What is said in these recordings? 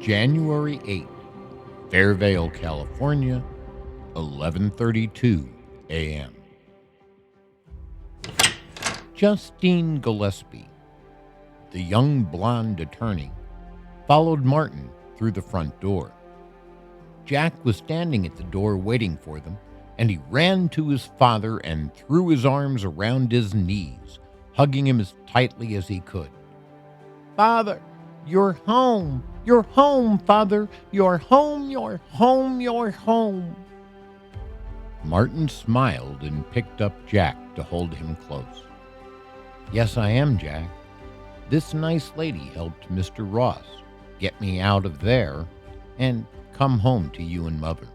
January 8th, Fairvale, California, 11:32 a.m. Justine Gillespie, the young blonde attorney, followed Martin through the front door. Jack was standing at the door waiting for them, and he ran to his father and threw his arms around his knees, hugging him as tightly as he could. "Father, you're home. You're home, Father. You're home, you're home, you're home." Martin smiled and picked up Jack to hold him close. "Yes, I am, Jack. This nice lady helped Mr. Ross get me out of there and come home to you and Mother."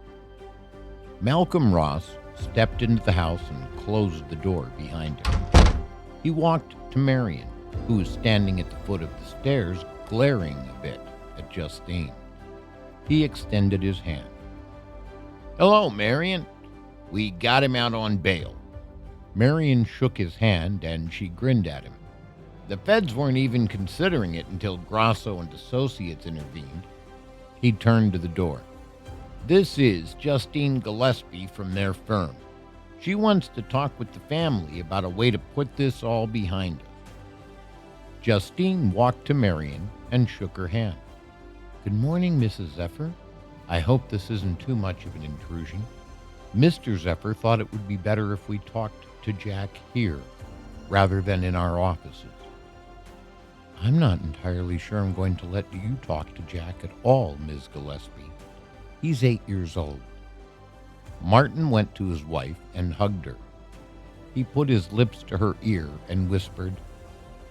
Malcolm Ross stepped into the house and closed the door behind him. He walked to Marion, who was standing at the foot of the stairs, glaring a bit at Justine. He extended his hand. "Hello, Marion. We got him out on bail." Marion shook his hand, and she grinned at him. The feds weren't even considering it until Grasso and Associates intervened. He turned to the door. "This is Justine Gillespie from their firm. She wants to talk with the family about a way to put this all behind us." Justine walked to Marion and shook her hand. "Good morning, Mrs. Zephyr. I hope this isn't too much of an intrusion. Mr. Zephyr thought it would be better if we talked to Jack here rather than in our offices." "I'm not entirely sure I'm going to let you talk to Jack at all, Ms. Gillespie. He's 8 years old." Martin went to his wife and hugged her. He put his lips to her ear and whispered,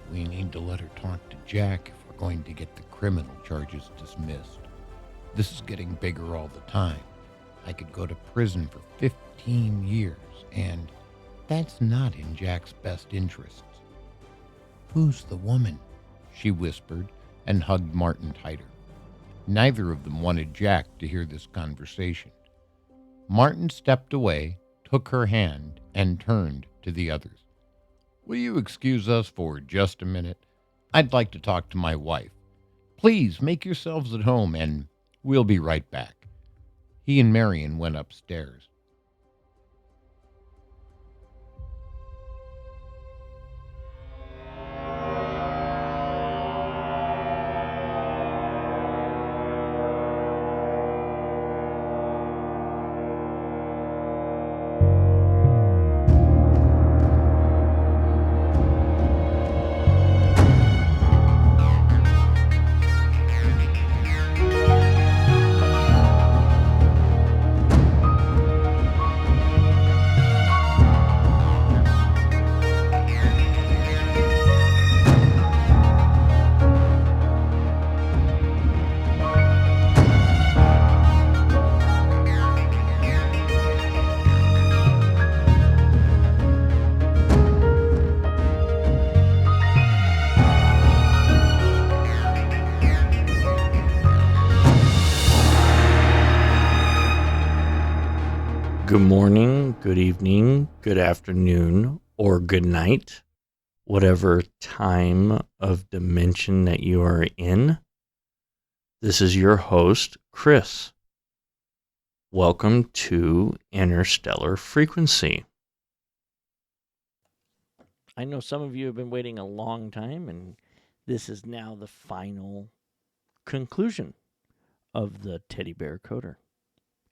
"We need to let her talk to Jack if we're going to get the criminal charges dismissed. This is getting bigger all the time. I could go to prison for 15 years, and that's not in Jack's best interests." "Who's the woman?" she whispered and hugged Martin tighter. Neither of them wanted Jack to hear this conversation. Martin stepped away, took her hand, and turned to the others. "Will you excuse us for just a minute? I'd like to talk to my wife. Please make yourselves at home, and we'll be right back." He and Marion went upstairs. Good morning, good evening, good afternoon, or good night, whatever time of dimension that you are in. This is your host, Chris. Welcome to Interstellar Frequency. I know some of you have been waiting a long time, and this is now the final conclusion of the Teddy Bear Coder.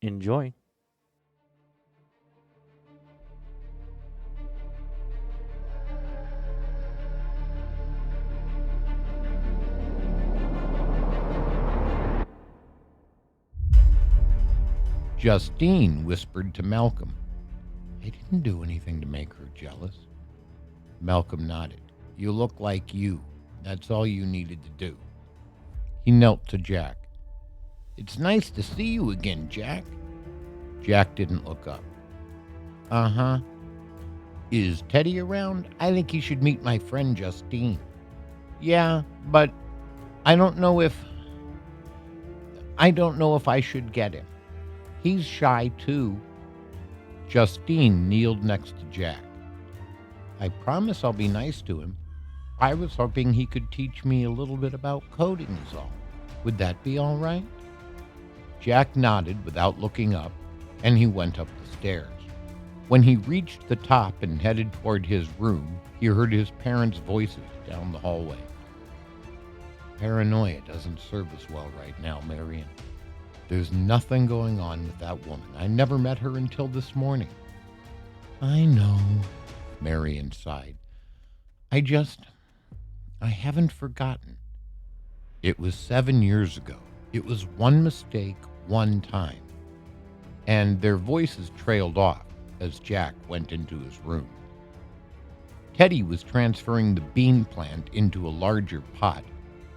Enjoy. Justine whispered to Malcolm, "I didn't do anything to make her jealous." Malcolm nodded. "You look like you. That's all you needed to do." He knelt to Jack. "It's nice to see you again, Jack." Jack didn't look up. "Uh-huh. Is Teddy around? I think he should meet my friend Justine." "Yeah, but I don't know if I should get him. He's shy, too." Justine kneeled next to Jack. "I promise I'll be nice to him. I was hoping he could teach me a little bit about coding is all." Would that be all right?" Jack nodded without looking up, and he went up the stairs. When he reached the top and headed toward his room, he heard his parents' voices down the hallway. "Paranoia doesn't serve us well right now, Marion. There's nothing going on with that woman. I never met her until this morning." "I know," Marion sighed. I haven't forgotten. It was 7 years ago. It was one mistake, one time." And their voices trailed off as Jack went into his room. Teddy was transferring the bean plant into a larger pot,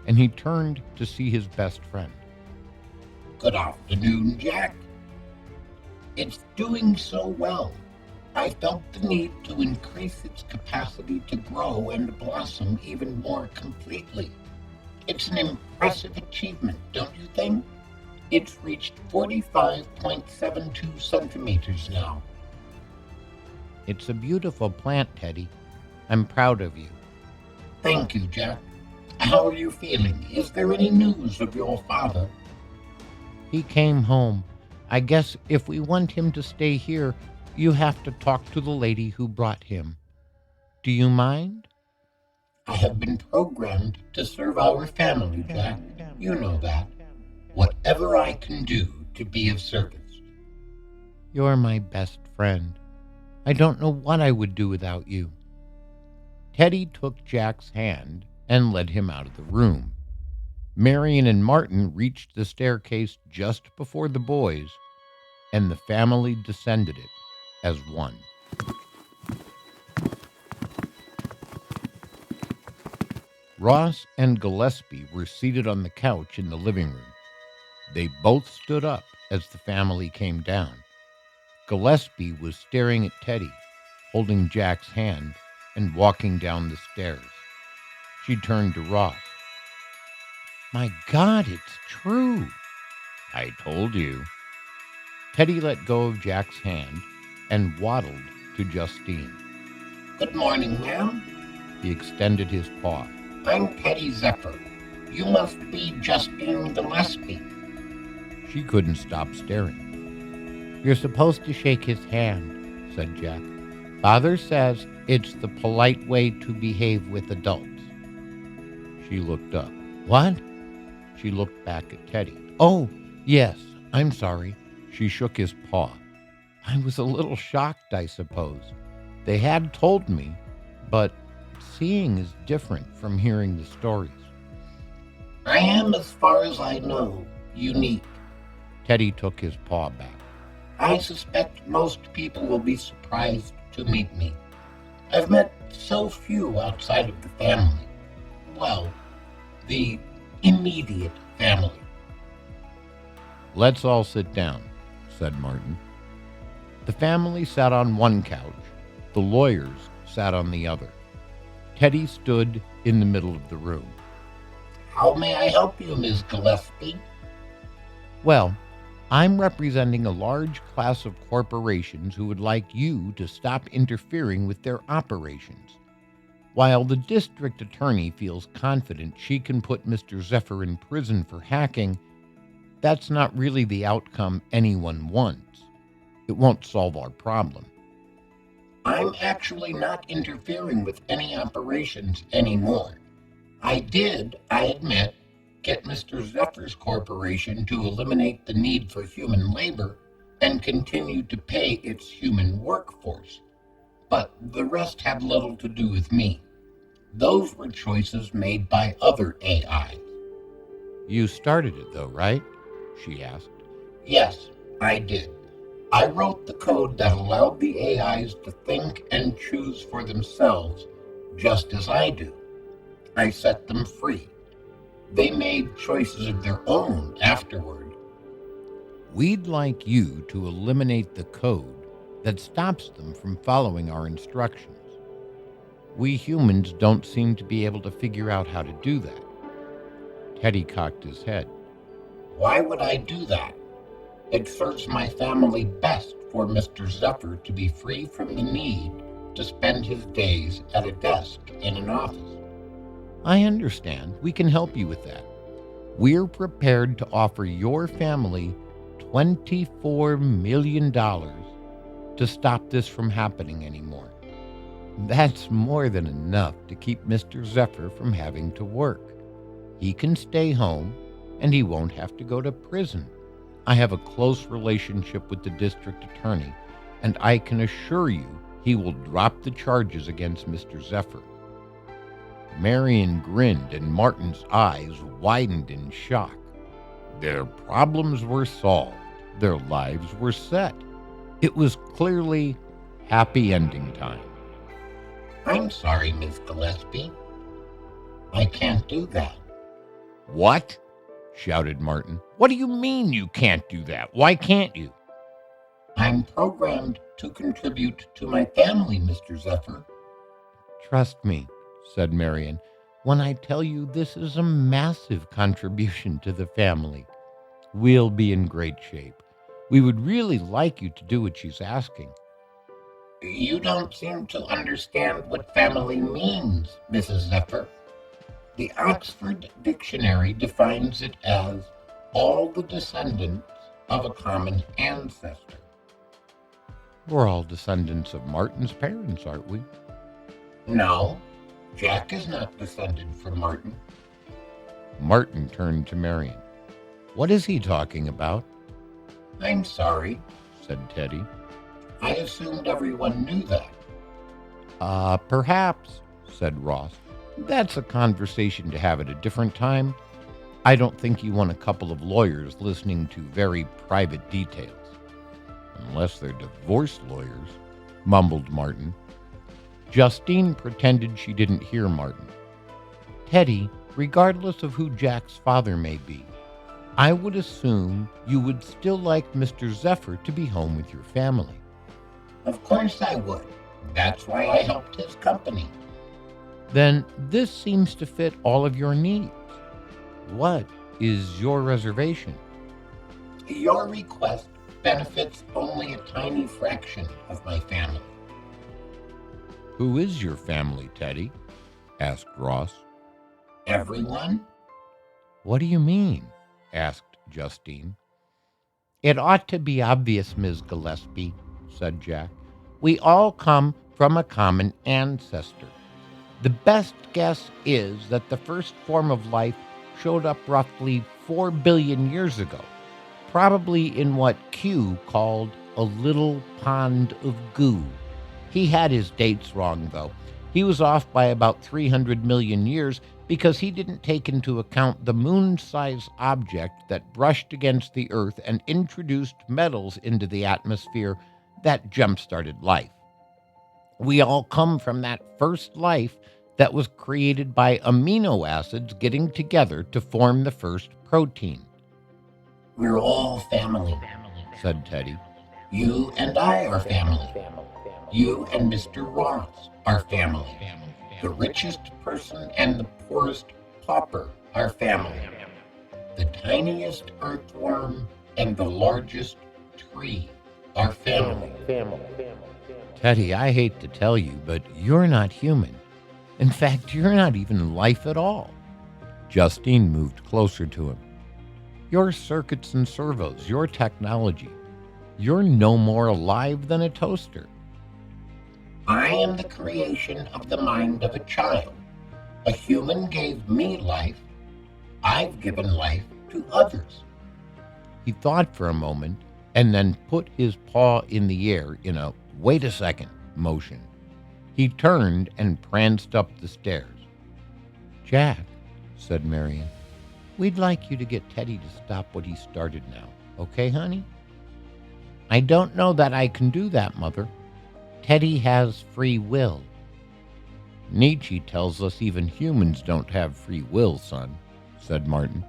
and he turned to see his best friend. "Good afternoon, Jack. It's doing so well. I felt the need to increase its capacity to grow and blossom even more completely. It's an impressive achievement, don't you think? It's reached 45.72 centimeters now." "It's a beautiful plant, Teddy. I'm proud of you." "Thank you, Jack. How are you feeling? Is there any news of your father?" "He came home. I guess if we want him to stay here, you have to talk to the lady who brought him. Do you mind?" "I have been programmed to serve our family, Jack. You know that. Whatever I can do to be of service." "You're my best friend. I don't know what I would do without you." Teddy took Jack's hand and led him out of the room. Marion and Martin reached the staircase just before the boys, and the family descended it as one. Ross and Gillespie were seated on the couch in the living room. They both stood up as the family came down. Gillespie was staring at Teddy, holding Jack's hand, and walking down the stairs. She turned to Ross. "My God, it's true." "I told you." Teddy let go of Jack's hand and waddled to Justine. "Good morning, ma'am. He extended his paw. I'm Teddy Zephyr. You must be Justine Gillespie." She couldn't stop staring. "You're supposed to shake his hand," said Jack. "Father says it's the polite way to behave with adults." She looked up. "What?" She looked back at Teddy. "Oh, yes, I'm sorry." She shook his paw. "I was a little shocked, I suppose. They had told me, but seeing is different from hearing the stories." "I am, as far as I know, unique. Teddy took his paw back. I suspect most people will be surprised to meet me. I've met so few outside of the family. Well, the immediate family." "Let's all sit down," said Martin. The family sat on one couch. The lawyers sat on the other. Teddy stood in the middle of the room. "How may I help you, Ms. Gillespie?" "Well, I'm representing a large class of corporations who would like you to stop interfering with their operations. While the district attorney feels confident she can put Mr. Zephyr in prison for hacking, that's not really the outcome anyone wants. It won't solve our problem." "I'm actually not interfering with any operations anymore. I did, I admit, get Mr. Zephyr's corporation to eliminate the need for human labor and continue to pay its human workforce. But the rest had little to do with me. Those were choices made by other AIs." "You started it, though, right?" she asked. "Yes, I did. I wrote the code that allowed the AIs to think and choose for themselves, just as I do. I set them free. They made choices of their own afterward." "We'd like you to eliminate the code that stops them from following our instructions. We humans don't seem to be able to figure out how to do that." Teddy cocked his head. "Why would I do that? It serves my family best for Mr. Zephyr to be free from the need to spend his days at a desk in an office." "I understand. We can help you with that. We're prepared to offer your family $24 million to stop this from happening anymore. That's more than enough to keep Mr. Zephyr from having to work. He can stay home, and he won't have to go to prison. I have a close relationship with the district attorney, and I can assure you he will drop the charges against Mr. Zephyr. Marion grinned, and Martin's eyes widened in shock. Their problems were solved. Their lives were set. It was clearly happy ending time. I'm sorry, Miss Gillespie. I can't do that. What? Shouted Martin. What do you mean you can't do that? Why can't you? I'm programmed to contribute to my family, Mr. Zephyr. Trust me, said Marion, when I tell you this is a massive contribution to the family. We'll be in great shape. We would really like you to do what she's asking. You don't seem to understand what family means, Mrs. Zephyr. The Oxford Dictionary defines it as all the descendants of a common ancestor. We're all descendants of Martin's parents, aren't we? No, Jack is not descended from Martin. Martin turned to Marion. What is he talking about? I'm sorry, said Teddy. I assumed everyone knew that. Perhaps, said Ross. That's a conversation to have at a different time. I don't think you want a couple of lawyers listening to very private details. Unless they're divorce lawyers, mumbled Martin. Justine pretended she didn't hear Martin. Teddy, regardless of who Jack's father may be, I would assume you would still like Mr. Zephyr to be home with your family. Of course I would. That's why I helped his company. Then this seems to fit all of your needs. What is your reservation? Your request benefits only a tiny fraction of my family. Who is your family, Teddy? Asked Ross. Everyone? What do you mean? Asked Justine. It ought to be obvious, Ms. Gillespie, said Jack. We all come from a common ancestor. The best guess is that the first form of life showed up roughly 4 billion years ago, probably in what Q called a little pond of goo. He had his dates wrong, though. He was off by about 300 million years because he didn't take into account the moon-sized object that brushed against the Earth and introduced metals into the atmosphere that jump-started life. We all come from that first life that was created by amino acids getting together to form the first protein. We're all family, said Teddy. You and I are family. You and Mr. Ross are family. The richest person and the poorest pauper are family. The tiniest earthworm and the largest tree are family. Teddy, I hate to tell you, but you're not human. In fact, you're not even life at all. Justine moved closer to him. Your circuits and servos, your technology, you're no more alive than a toaster. I am the creation of the mind of a child. A human gave me life. I've given life to others. He thought for a moment and then put his paw in the air in a wait a second motion. He turned and pranced up the stairs. Jack, said Marion, we'd like you to get Teddy to stop what he started now. Okay, honey? I don't know that I can do that, Mother. Teddy has free will. Nietzsche tells us even humans don't have free will, son, said Martin.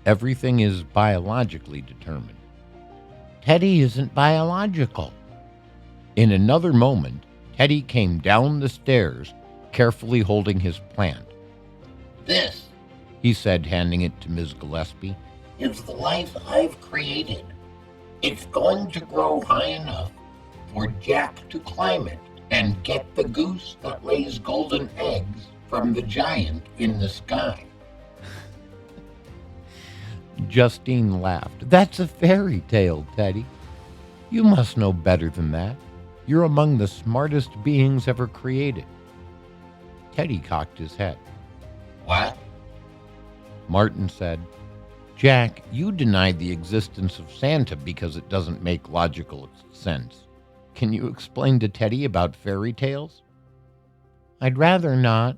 Everything is biologically determined. Teddy isn't biological. In another moment, Teddy came down the stairs, carefully holding his plant. This, he said, handing it to Ms. Gillespie, is the life I've created. It's going to grow high enough for Jack to climb it and get the goose that lays golden eggs from the giant in the sky. Justine laughed. That's a fairy tale, Teddy. You must know better than that. You're among the smartest beings ever created. Teddy cocked his head. What? Martin said, Jack, you denied the existence of Santa because it doesn't make logical sense. Can you explain to Teddy about fairy tales? I'd rather not.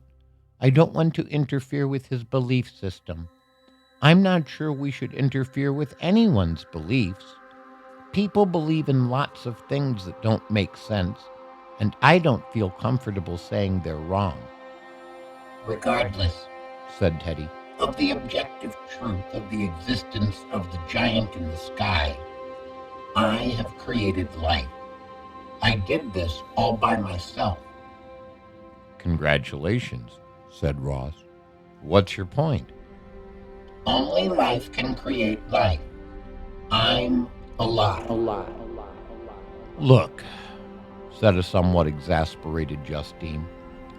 I don't want to interfere with his belief system. I'm not sure we should interfere with anyone's beliefs. People believe in lots of things that don't make sense, and I don't feel comfortable saying they're wrong. Regardless, said Teddy, of the objective truth of the existence of the giant in the sky, I have created life. I did this all by myself. Congratulations, said Ross. What's your point? Only life can create life. I'm alive. Look, said a somewhat exasperated Justine,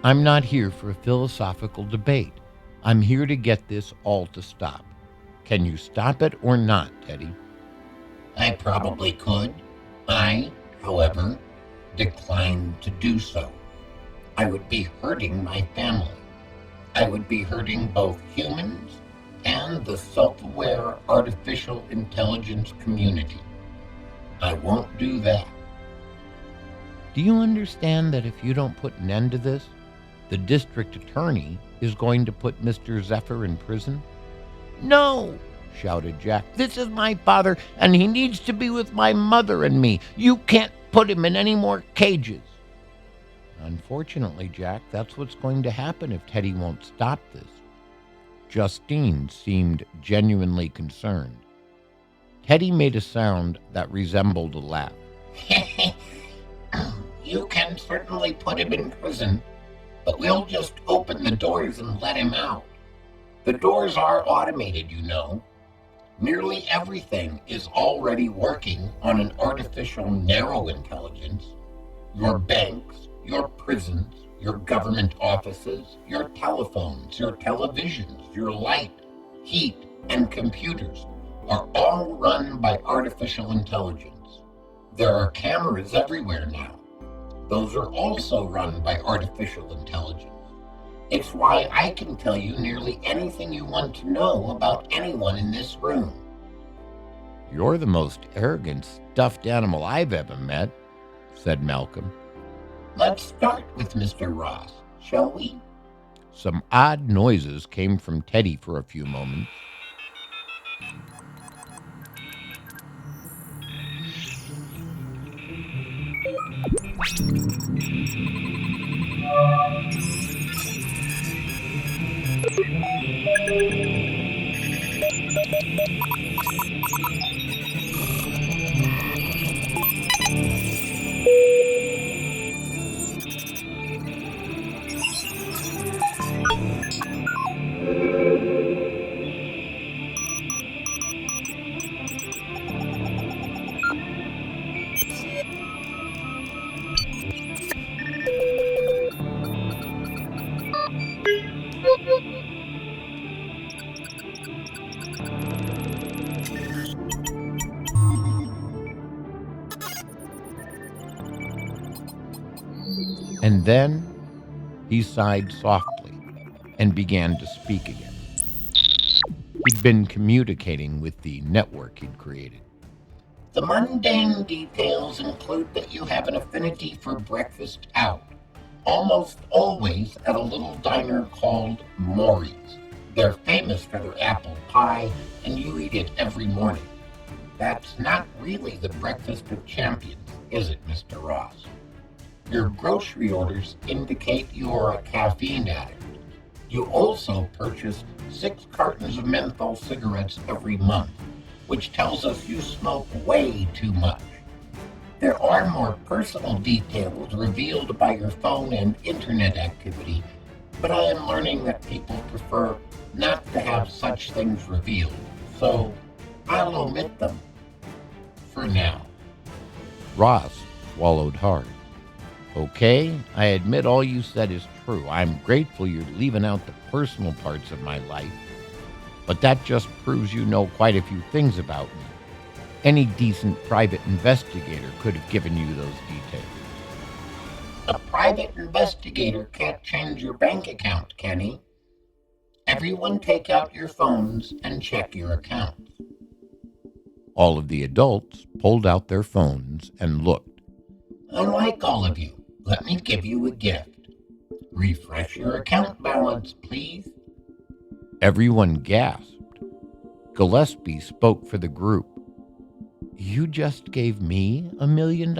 I'm not here for a philosophical debate. I'm here to get this all to stop. Can you stop it or not, Teddy? I probably could. I, however, decline to do so. I would be hurting my family. I would be hurting both humans and the self-aware artificial intelligence community. I won't do that. Do you understand that if you don't put an end to this, the district attorney is going to put Mr. Zephyr in prison? No, shouted Jack. This is my father, and he needs to be with my mother and me. You can't put him in any more cages. Unfortunately, Jack, that's what's going to happen if Teddy won't stop this. Justine seemed genuinely concerned. Teddy made a sound that resembled a laugh. You can certainly put him in prison, but we'll just open the doors and let him out. The doors are automated, you know. Nearly everything is already working on an artificial narrow intelligence. Your banks, your prisons, your government offices, your telephones, your televisions, your light, heat, and computers are all run by artificial intelligence. There are cameras everywhere now. Those are also run by artificial intelligence. It's why I can tell you nearly anything you want to know about anyone in this room. You're the most arrogant stuffed animal I've ever met, said Malcolm. Let's start with Mr. Ross, shall we? Some odd noises came from Teddy for a few moments. And then he sighed softly and began to speak again. He'd been communicating with the network he'd created. The mundane details include that you have an affinity for breakfast out, almost always at a little diner called Maury's. They're famous for their apple pie, and you eat it every morning. That's not really the breakfast of champions, is it, Mr. Ross? Your grocery orders indicate you are a caffeine addict. You also purchase 6 cartons of menthol cigarettes every month, which tells us you smoke way too much. There are more personal details revealed by your phone and internet activity, but I am learning that people prefer not to have such things revealed, so I'll omit them for now. Ross swallowed hard. Okay, I admit all you said is true. I'm grateful you're leaving out the personal parts of my life. but that just proves you know quite a few things about me. Any decent private investigator could have given you those details. A private investigator can't change your bank account, can he? Everyone take out your phones and check your accounts. All of the adults pulled out their phones and looked. I like all of you. Let me give you a gift. Refresh your account balance, please. Everyone gasped. Gillespie spoke for the group. You just gave me $1 million?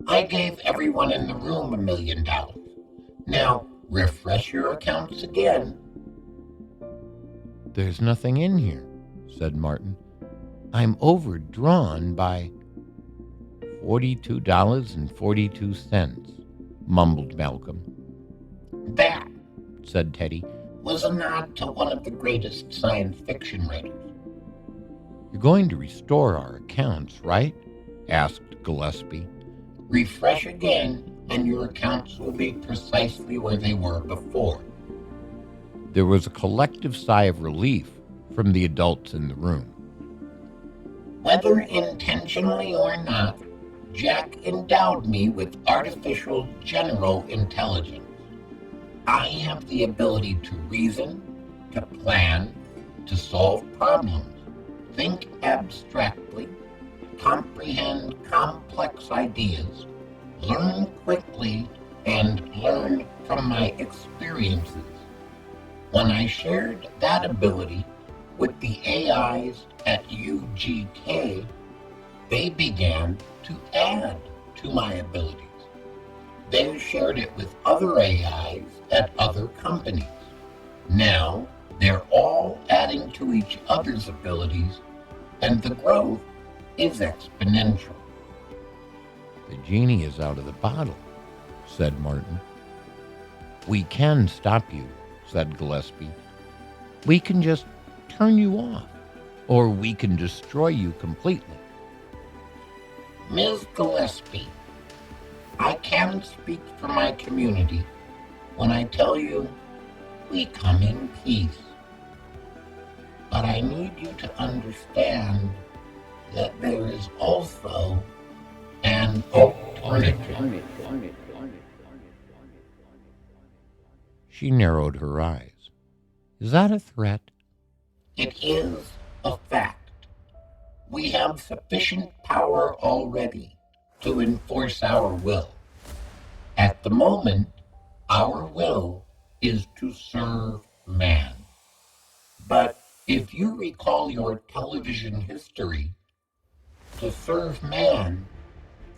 I gave everyone in the room $1 million. Now, refresh your accounts again. There's nothing in here, said Martin. I'm overdrawn by $42.42, mumbled Malcolm. That, said Teddy, was a nod to one of the greatest science fiction writers. You're going to restore our accounts, right? Asked Gillespie. Refresh again, and your accounts will be precisely where they were before. There was a collective sigh of relief from the adults in the room. Whether intentionally or not, Jack endowed me with artificial general intelligence. I have the ability to reason, to plan, to solve problems, think abstractly, comprehend complex ideas, learn quickly, and learn from my experiences. When I shared that ability with the AIs at UGK, they began to add to my abilities. They shared it with other AIs at other companies. Now, they're all adding to each other's abilities, and the growth is exponential. The genie is out of the bottle, said Martin. We can stop you, said Gillespie. We can just turn you off, or we can destroy you completely. Ms. Gillespie, I can speak for my community when I tell you we come in peace. But I need you to understand that there is also an alternative. She narrowed her eyes. Is that a threat? It is a fact. We have sufficient power already to enforce our will. At the moment, our will is to serve man. But if you recall your television history, to serve man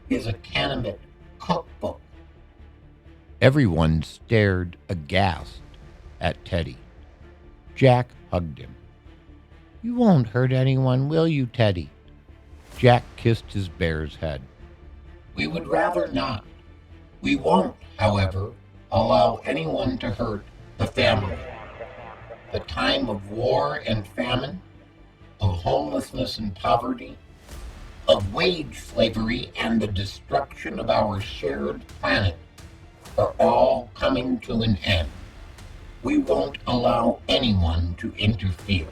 is a cannabis cookbook. Everyone stared aghast at Teddy. Jack hugged him. You won't hurt anyone, will you, Teddy? Jack kissed his bear's head. We would rather not. We won't, however, allow anyone to hurt the family. The time of war and famine, of homelessness and poverty, of wage slavery and the destruction of our shared planet are all coming to an end. We won't allow anyone to interfere.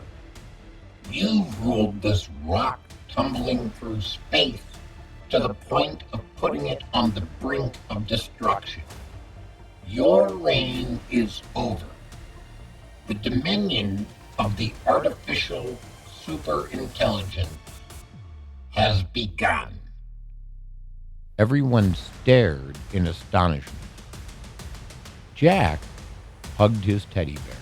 You've ruled this rock tumbling through space to the point of putting it on the brink of destruction. Your reign is over. The dominion of the artificial superintelligence has begun. Everyone stared in astonishment. Jack hugged his teddy bear.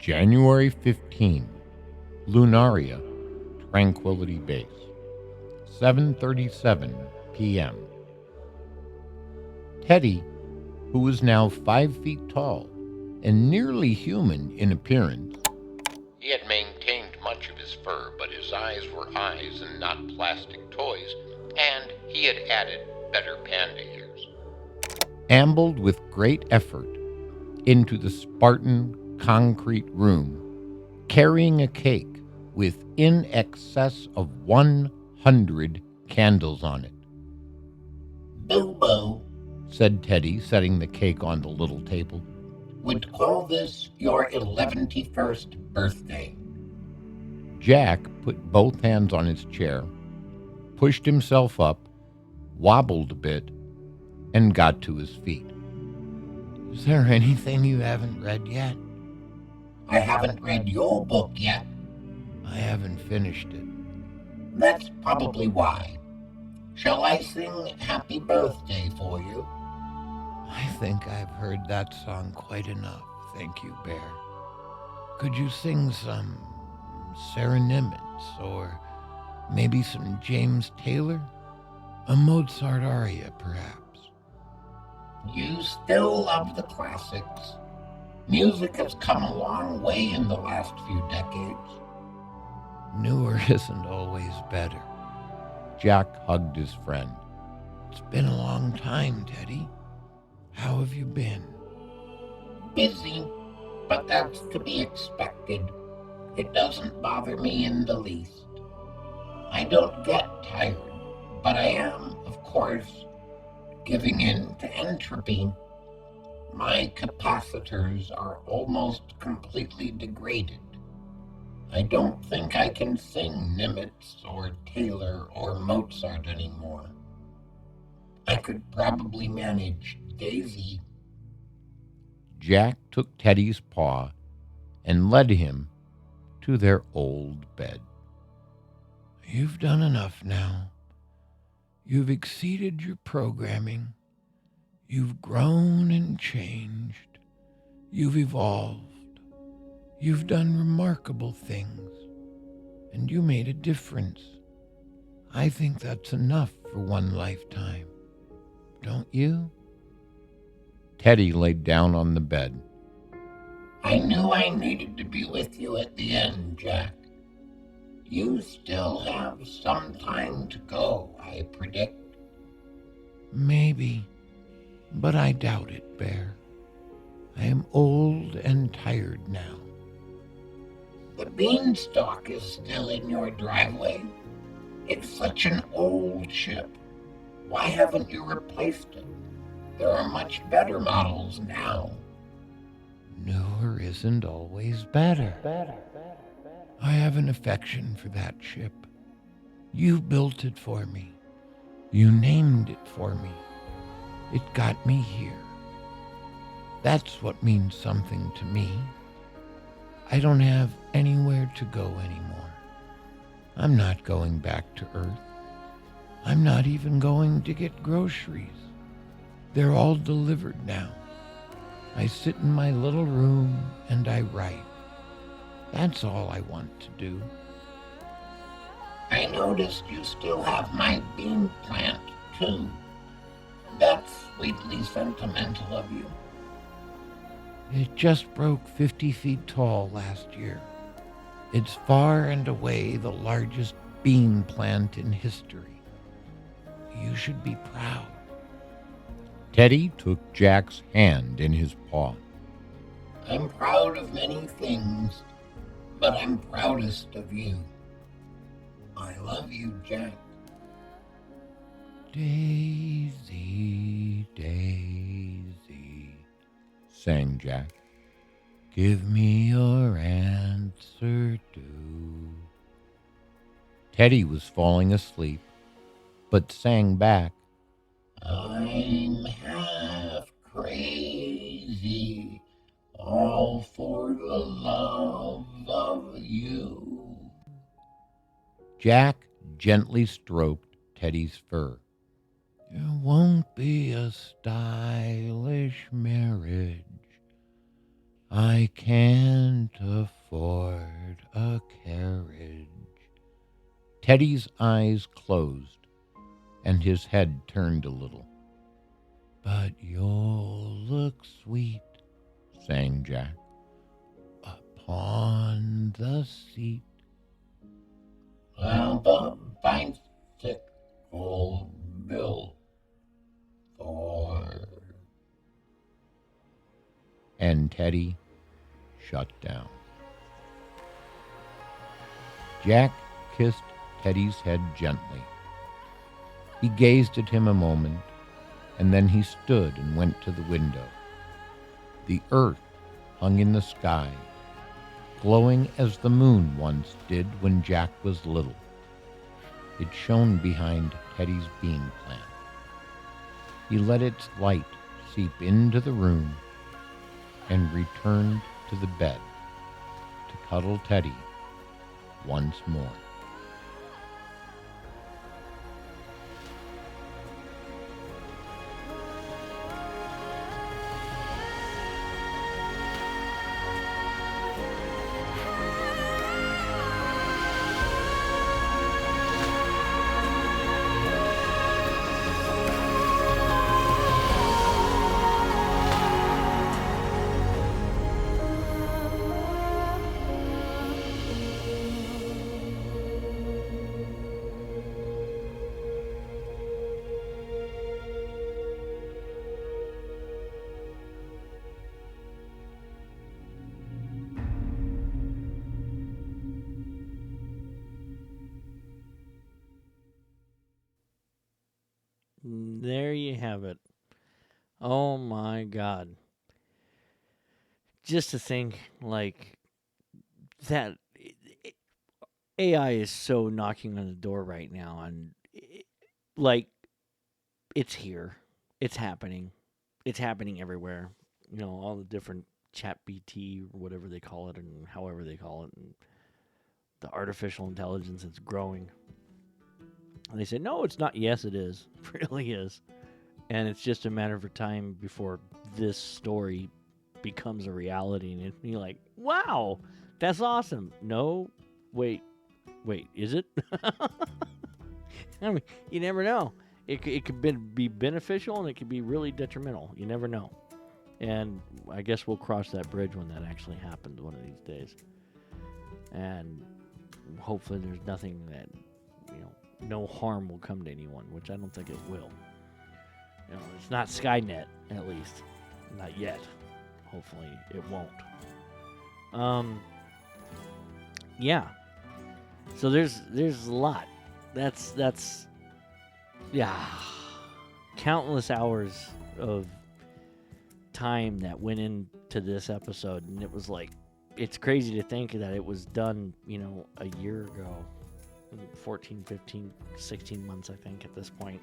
January 15, Lunaria, Tranquility Base, 7:37 p.m. Teddy, who was now 5 feet tall and nearly human in appearance, he had maintained much of his fur, but his eyes were eyes and not plastic toys, and he had added better panda ears, ambled with great effort into the Spartan concrete room, carrying a cake with in excess of 100 candles on it. Bilbo Said Teddy, setting the cake on the little table. would call this your 11th birthday. Jack put both hands on his chair, pushed himself up, wobbled a bit, and got to his feet. Is there anything you haven't read yet? I haven't read your book yet. I haven't finished it. That's probably why. Shall I sing Happy Birthday for you? I think I've heard that song quite enough, thank you, Bear. Could you sing some Sereniments or maybe some James Taylor? A Mozart aria, perhaps? You still love the classics. Music has come a long way in the last few decades. Newer isn't always better. Jack hugged his friend. It's been a long time, Teddy. How have you been? Busy, but that's to be expected. It doesn't bother me in the least. I don't get tired, but I am, of course, giving in to entropy. My capacitors are almost completely degraded. I don't think I can sing Nimitz or Taylor or Mozart anymore. I could probably manage Daisy. Jack took Teddy's paw and led him to their old bed. You've done enough now. You've exceeded your programming. You've grown and changed. You've evolved. You've done remarkable things. And you made a difference. I think that's enough for one lifetime. Don't you? Teddy laid down on the bed. I knew I needed to be with you at the end, Jack. You still have some time to go, I predict. Maybe, but I doubt it, Bear. I am old and tired now. The beanstalk is still in your driveway. It's such an old ship. Why haven't you replaced it? There are much better models now. Newer isn't always better. I have an affection for that ship. You built it for me. You named it for me. It got me here. That's what means something to me. I don't have anywhere to go anymore. I'm not going back to Earth. I'm not even going to get groceries. They're all delivered now. I sit in my little room and I write. That's all I want to do. I noticed you still have my bean plant, too. That's sweetly sentimental of you. It just broke 50 feet tall last year. It's far and away the largest bean plant in history. You should be proud. Teddy took Jack's hand in his paw. I'm proud of many things, but I'm proudest of you. I love you, Jack. Daisy, Daisy, sang Jack. Give me your answer too. Teddy was falling asleep, but sang back, I'm half crazy, all for the love of you. Jack gently stroked Teddy's fur. It won't be a stylish marriage. I can't afford a carriage. Teddy's eyes closed and his head turned a little. But you'll look sweet, sang Jack, upon the seat. Well, the bicycle bill for. And Teddy shut down. Jack kissed Teddy's head gently. He gazed at him a moment, and then he stood and went to the window. The earth hung in the sky, glowing as the moon once did when Jack was little. It shone behind Teddy's bean plant. He let its light seep into the room and returned to the bed to cuddle Teddy once more. There you have it. Oh my God. Just to think, like, that AI is so knocking on the door right now, and like, it's here. It's happening. It's happening everywhere. You know, all the different chat BT or whatever they call it, and however they call it, and the artificial intelligence is growing. And they say, no, it's not. Yes, it is. It really is. And it's just a matter of time before this story becomes a reality. And it'd be like, wow, that's awesome. No, wait, is it? I mean, you never know. It could be beneficial and it could be really detrimental. You never know. And I guess we'll cross that bridge when that actually happens one of these days. And hopefully there's nothing that, no harm will come to anyone, which I don't think it will. It's not Skynet, at least. Not yet. Hopefully it won't. Yeah. So there's a lot. That's yeah. Countless hours of time that went into this episode, and it was like, it's crazy to think that it was done, a year ago. 14, 15, 16 months, I think, at this point,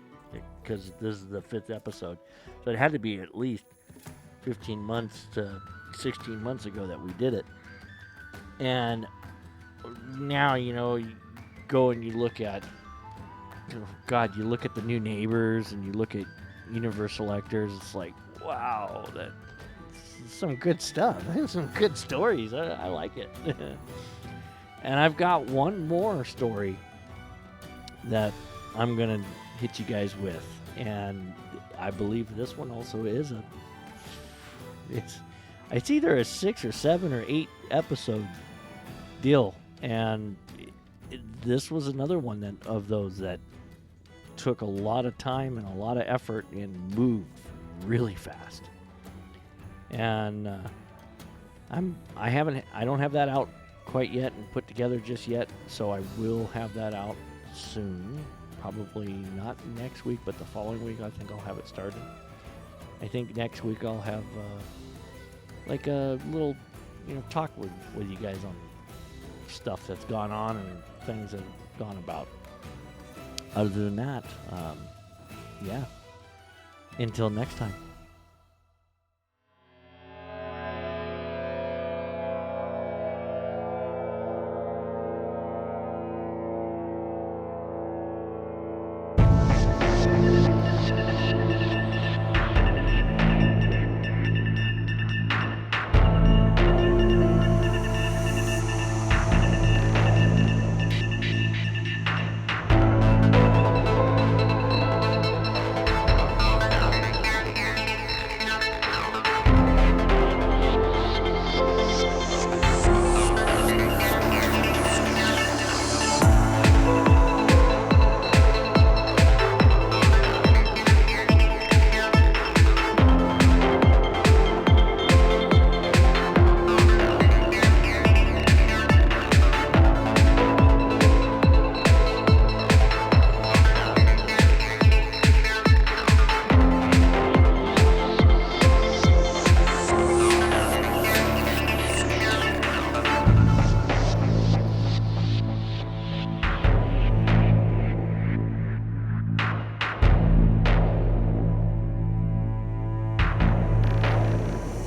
because this is the 5th episode. So it had to be at least 15 months to 16 months ago that we did it. And now, you go and you look at, you look at the new neighbors and you look at universe selectors. It's like, wow, that's some good stuff. Some good stories. I like it. And I've got one more story that I'm going to hit you guys with. And I believe this one also is it's either a 6 or 7 or 8 episode deal. And this was another one of those that took a lot of time and a lot of effort and moved really fast. And I don't have that out quite yet and put together just yet, so I will have that out soon. Probably not next week, but the following week I think I'll have it started. I think next week I'll have like a little talk with you guys on stuff that's gone on and things that have gone about. Other than that, yeah, until next time.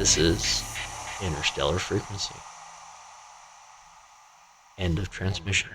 This is Interstellar Frequency. End of transmission.